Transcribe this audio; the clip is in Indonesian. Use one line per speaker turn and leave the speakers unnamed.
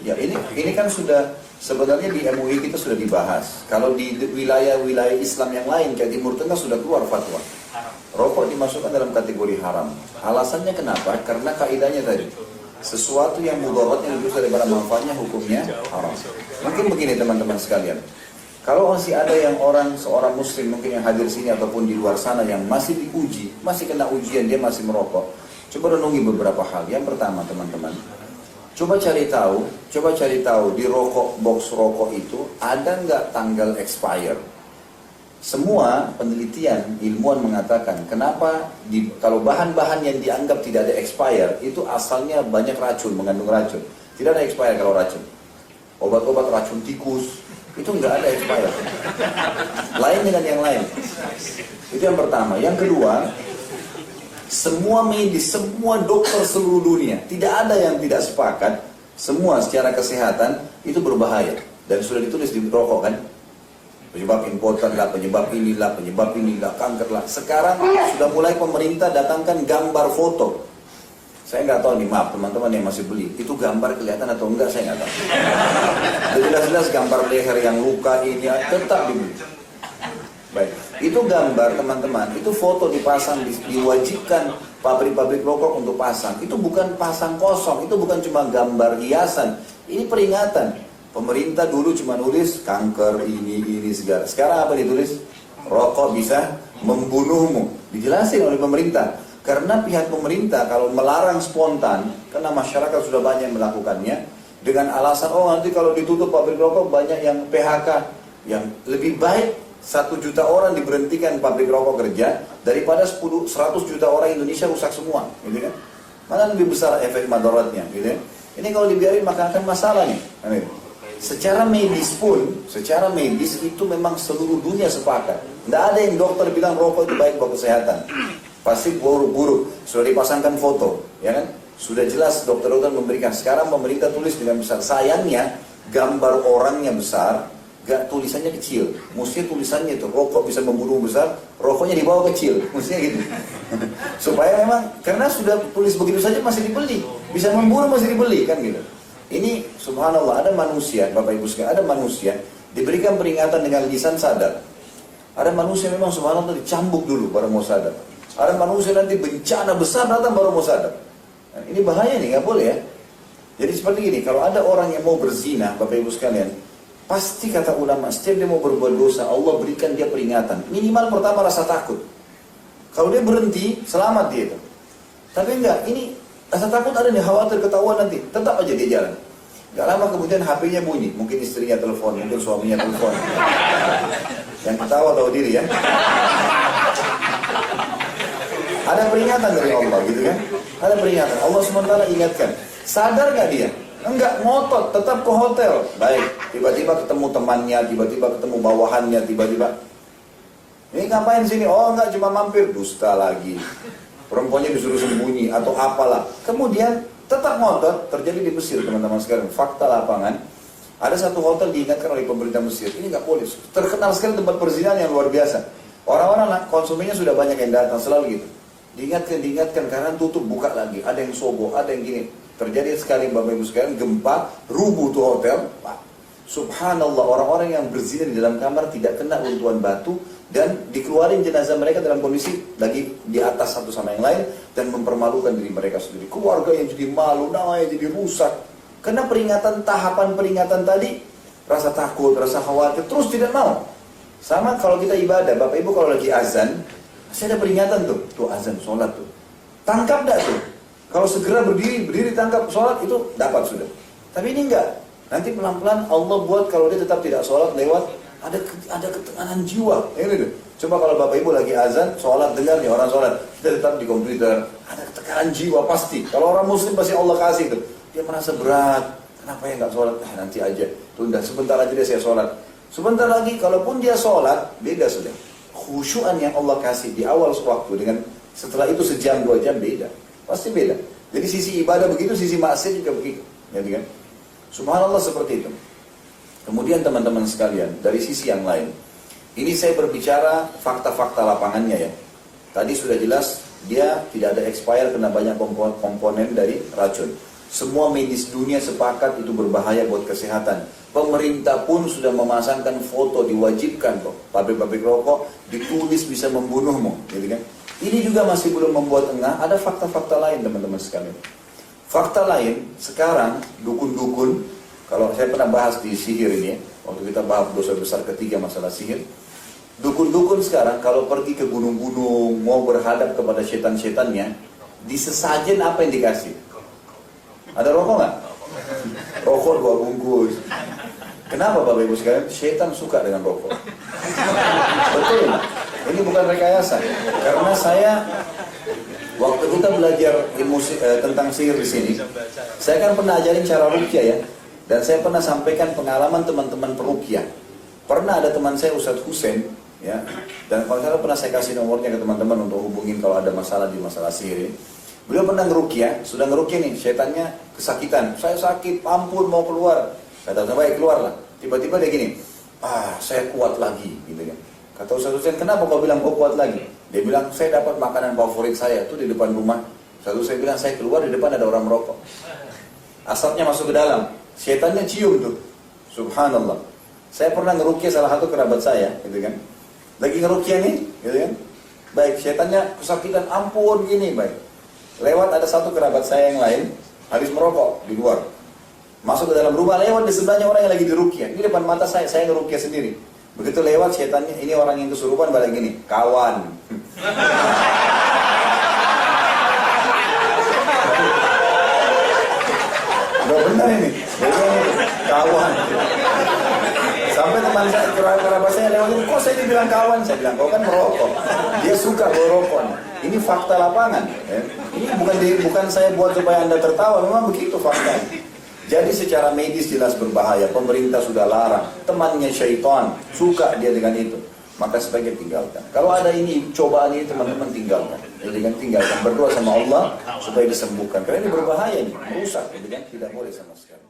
Ya ini kan sudah sebenarnya di MUI kita sudah dibahas. Kalau di wilayah-wilayah Islam yang lain kayak Timur Tengah sudah keluar fatwa. Rokok dimasukkan dalam kategori haram. Alasannya kenapa? Karena kaidahnya tadi. Sesuatu yang mudaratnya lebih besar daripada manfaatnya hukumnya haram. Mungkin begini teman-teman sekalian. Kalau masih ada yang seorang muslim mungkin yang hadir sini ataupun di luar sana yang masih diuji, masih kena ujian, dia masih merokok. Coba renungi beberapa hal. Yang pertama teman-teman, coba cari tahu di box rokok itu ada nggak tanggal expire. Semua penelitian ilmuwan mengatakan kenapa kalau bahan-bahan yang dianggap tidak ada expire itu asalnya banyak racun, mengandung racun. Tidak ada expire kalau racun. Obat-obat racun tikus itu nggak ada expire. Lain dengan yang lain. Itu yang pertama. Yang kedua, semua medis, semua dokter seluruh dunia tidak ada yang tidak sepakat. Semua secara kesehatan itu berbahaya dan sudah ditulis di rokok kan. Penyebab impoten lah, penyebab inilah, kanker lah. Sekarang sudah mulai pemerintah datangkan gambar foto. Saya nggak tahu nih, maaf teman-teman yang masih beli, itu gambar kelihatan atau enggak saya nggak tahu. Jelas-jelas gambar leher yang luka ini tetap dibeli. Baik, itu gambar teman-teman, itu foto dipasang, diwajibkan pabrik-pabrik rokok untuk pasang. Itu bukan pasang kosong, itu bukan cuma gambar hiasan, ini peringatan. Pemerintah dulu cuma nulis kanker ini segala. Sekarang apa ditulis? Rokok bisa membunuhmu. Dijelasin oleh pemerintah. Karena pihak pemerintah kalau melarang spontan, karena masyarakat sudah banyak yang melakukannya, dengan alasan nanti kalau ditutup pabrik rokok banyak yang PHK. Yang lebih baik 1 juta orang diberhentikan pabrik rokok kerja daripada 100 juta orang Indonesia rusak semua, gitu kan? Mana lebih besar efek madaratnya, gitu kan? Ini kalau dibiarin maka akan masalah nih. Secara medis itu memang seluruh dunia sepakat. Tidak ada yang dokter bilang rokok itu baik buat kesehatan. Pasti buruk-buruk. Sudah dipasangkan foto, ya kan? Sudah jelas dokter-dokter memberikan. Sekarang pemerintah tulis dengan besar. Sayangnya gambar orangnya besar, tulisannya kecil. Mestinya tulisannya itu rokok bisa membunuh besar, rokoknya di bawah kecil. Mestinya gitu. Supaya memang karena sudah tulis begitu saja masih dibeli, bisa membunuh masih dibeli kan gitu. Ini subhanallah, ada manusia, Bapak Ibu sekalian, ada manusia diberikan peringatan dengan lisan sadar. Ada manusia memang subhanallah dicambuk dulu baru mau sadar. Ada manusia nanti bencana besar datang baru mau sadar. Nah, ini bahaya nih, nggak boleh ya. Jadi seperti ini, kalau ada orang yang mau berzina, Bapak Ibu sekalian, pasti kata ulama, setiap dia mau berbuat dosa, Allah berikan dia peringatan. Minimal pertama rasa takut. Kalau dia berhenti, selamat dia itu. Tapi enggak, ini rasa takut ada nih, khawatir ketahuan nanti, tetap aja dia jalan. Gak lama kemudian HP-nya bunyi, mungkin istrinya telepon, mungkin suaminya telepon. Yang ketawa tahu diri ya. Ada peringatan dari Allah gitu kan? Ada peringatan, Allah SWT ingatkan. Sadar gak dia? Enggak, ngotot, tetap ke hotel. Baik, tiba-tiba ketemu temannya, tiba-tiba ketemu bawahannya, tiba-tiba. Ini ngapain sini? Oh enggak, cuma mampir. Dusta lagi. Perempuannya disuruh sembunyi atau apalah. Kemudian tetap ngotot. Terjadi di Mesir teman-teman sekalian. Fakta lapangan. Ada satu hotel diingatkan oleh pemerintah Mesir. Ini nggak boleh. Terkenal sekali tempat perzinahan yang luar biasa. Orang-orang konsumennya sudah banyak yang datang selalu gitu. Diingatkan karena tutup buka lagi. Ada yang sogo, ada yang gini. Terjadi sekali Bapak Ibu sekalian gempa, rubuh tuh hotel. Subhanallah, orang-orang yang berzina di dalam kamar tidak kena runtuhan batu dan dikeluarin jenazah mereka dalam kondisi lagi di atas satu sama yang lain dan mempermalukan diri mereka sendiri. Keluarga yang jadi malu, namanya jadi rusak. Karena tahapan peringatan tadi, rasa takut, rasa khawatir, terus tidak mau. Sama kalau kita ibadah, Bapak Ibu kalau lagi azan, masih ada peringatan tuh azan, sholat tuh. Tangkap dah tuh. Kalau segera berdiri tangkap sholat itu dapat sudah. Tapi ini enggak. Nanti pelan-pelan Allah buat kalau dia tetap tidak sholat lewat ada ketekanan jiwa. Ini tuh. Coba kalau Bapak Ibu lagi azan, sholat dengar nih orang sholat, dia tetap di komputer, ada ketekanan jiwa pasti. Kalau orang muslim pasti Allah kasih tuh. Dia merasa berat, kenapa ya nggak sholat? Nanti aja, tunda sebentar aja dia saya sholat. Sebentar lagi, kalaupun dia sholat, beda sudah. Khusyuan yang Allah kasih di awal waktu dengan setelah itu sejam 2 jam beda, pasti beda. Jadi sisi ibadah begitu, sisi maksiat juga begitu, ya kan? Subhanallah seperti itu. Kemudian teman-teman sekalian, dari sisi yang lain, ini saya berbicara fakta-fakta lapangannya ya. Tadi sudah jelas dia tidak ada expire karena banyak komponen dari racun. Semua medis dunia sepakat itu berbahaya buat kesehatan. Pemerintah pun sudah memasangkan foto, diwajibkan kok. Pabrik-pabrik rokok ditulis bisa membunuhmu, gitu kan? Ini juga masih belum membuat engah. Ada fakta-fakta lain teman-teman sekalian. Fakta lain, sekarang dukun-dukun, kalau saya pernah bahas di sihir ini, waktu kita bahas dosa besar ketiga masalah sihir, dukun-dukun sekarang kalau pergi ke gunung-gunung, mau berhadap kepada setan-setannya, di sesajen apa yang dikasih? Ada rokok nggak? Rokok 2 bungkus. Kenapa Bapak Ibu sekalian? Setan suka dengan rokok. Betul. Ini bukan rekayasa. Karena saya waktu kita belajar ilmu tentang sihir di sini, saya kan pernah ajarin cara ruqyah ya. Dan saya pernah sampaikan pengalaman teman-teman peruqyah. Pernah ada teman saya Ustadz Hussein, ya. Dan kalau saya pernah saya kasih nomornya ke teman-teman untuk hubungin kalau ada masalah di masalah sihir ini. Beliau pernah ngeruqyah, sudah ngeruqyah nih, setannya kesakitan. Saya sakit, ampun mau keluar. Kata saya, baik keluarlah. Tiba-tiba dia gini, saya kuat lagi, gitu kan. Kata Ustaz Hussein, kenapa kau bilang kau kuat lagi? Dia bilang, saya dapat makanan favorit saya, tuh di depan rumah. Lalu saya bilang, saya keluar, di depan ada orang merokok. Asapnya masuk ke dalam, setannya cium tuh. Subhanallah. Saya pernah ngeruqyah salah satu kerabat saya, gitu kan. Lagi ngeruqyah nih, gitu kan. Baik, setannya kesakitan, ampun gini, baik. Lewat ada satu kerabat saya yang lain, habis merokok di luar. Masuk ke dalam rumah, lewat di sebelahnya orang yang lagi diruqyah. Ini depan mata saya ngeruqyah sendiri. Begitu lewat setannya, ini orang yang kesurupan balik gini, kawan. Udah benar ini, kawan. Sampai teman saya, kerabat saya lewat ini, kok saya dibilang kawan? Saya bilang, kau kan merokok. Dia suka merokok. Ini fakta lapangan. Ya. Ini bukan saya buat supaya Anda tertawa, memang begitu fakta. Jadi secara medis jelas berbahaya, pemerintah sudah larang, temannya syaitan, suka dia dengan itu. Maka sebaiknya tinggalkan. Kalau ada ini, cobaan ini teman-teman tinggalkan. Jadi kan tinggalkan, berdoa sama Allah supaya disembuhkan. Karena ini berbahaya, merusak, jadi kan tidak boleh sama sekali.